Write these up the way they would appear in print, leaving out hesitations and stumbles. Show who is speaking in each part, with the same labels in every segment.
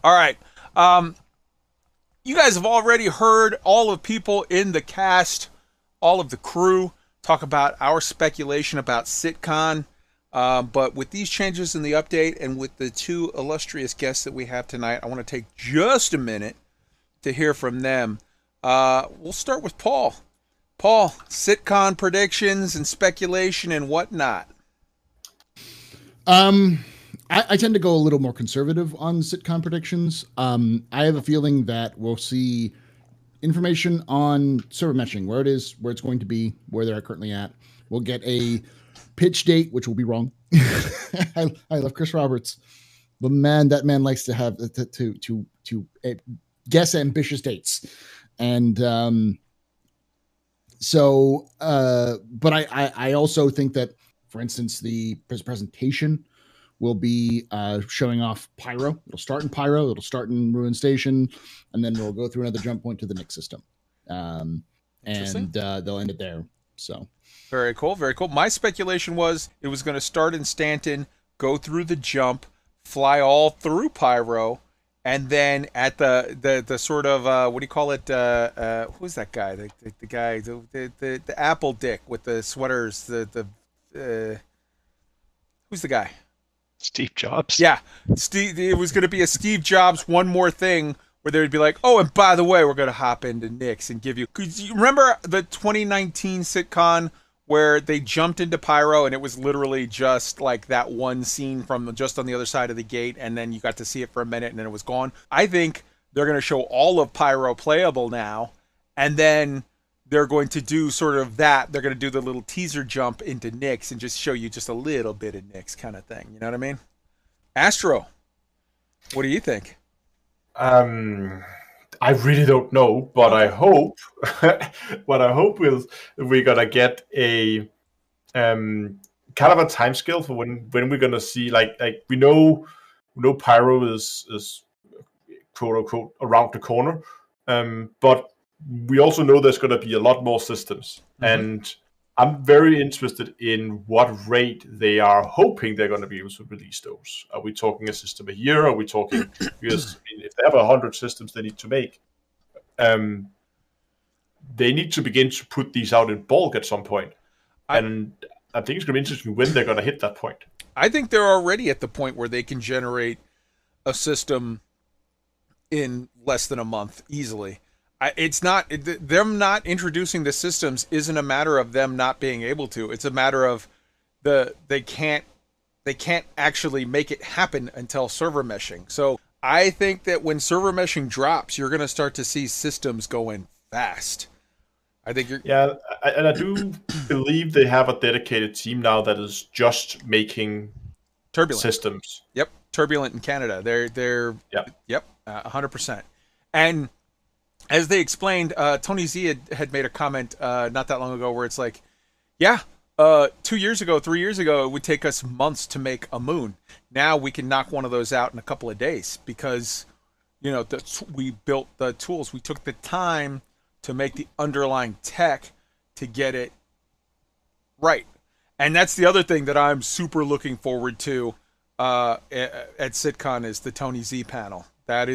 Speaker 1: All right. Um, you guys have already heard all of the people in the cast, all of the crew talk about our speculation about Citcon. But with these changes in the update and with the two illustrious guests that we have tonight, I want to take just a minute to hear from them. We'll start with Paul. Paul, Citcon predictions and speculation and whatnot.
Speaker 2: I tend to go a little more conservative on sitcom predictions. I have a feeling that we'll see information on server meshing, where it is, where it's going to be, where they're currently at. We'll get a pitch date, which will be wrong. I love Chris Roberts, but man, that man likes to have to guess ambitious dates, and but I also think that, for instance, the presentation will be showing off Pyro. It'll start in Pyro, it'll start in Ruin Station, and then we'll go through another jump point to the Nyx system. And they'll end it there. So
Speaker 1: very cool, very cool. My speculation was it was going to start in Stanton, go through the jump, fly all through Pyro, and then at the sort of what do you call it? Who's that guy? The guy, the apple dick with the sweaters. Who's the guy?
Speaker 3: Steve Jobs.
Speaker 1: Yeah, Steve. It was going to be a Steve Jobs one more thing where they would be like, oh, and by the way, we're going to hop into Nyx and give you. Cause you remember the 2019 sitcom where they jumped into Pyro and it was literally just like that one scene from just on the other side of the gate, and then you got to see it for a minute and then it was gone. I think they're going to show all of Pyro playable now, and then they're going to do sort of that. They're going to do the little teaser jump into Nyx and just show you just a little bit of Nyx kind of thing. You know what I mean? Astro, what do you think?
Speaker 4: I really don't know, but I hope what I hope is we're gonna get a kind of a time scale for when we're gonna see like we know Pyro is quote unquote around the corner, but we also know there's going to be a lot more systems, and I'm very interested in what rate they are hoping they're going to be able to release those. Are we talking a system a year? Are we talking because if they have 100 systems they need to make, they need to begin to put these out in bulk at some point, and I think it's going to be interesting when they're going to hit that point.
Speaker 1: I think they're already at the point where they can generate a system in less than a month easily. It's not them not introducing the systems isn't a matter of them not being able to. It's a matter of they can't actually make it happen until server meshing. So I think that when server meshing drops, you're going to start to see systems going fast. I think you're
Speaker 4: and I do believe they have a dedicated team now that is just making
Speaker 1: Turbulent
Speaker 4: systems.
Speaker 1: Yep, Turbulent in Canada. They're 100%. And as they explained, Tony Z had made a comment not that long ago where it's like, 2 years ago, 3 years ago, it would take us months to make a moon. Now we can knock one of those out in a couple of days because, we built the tools. We took the time to make the underlying tech to get it right. And that's the other thing that I'm super looking forward to at Citcon is the Tony Z panel. Let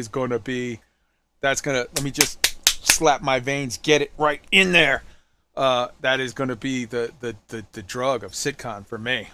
Speaker 1: me just slap my veins, get it right in there. That is going to be the drug of Citcon for me.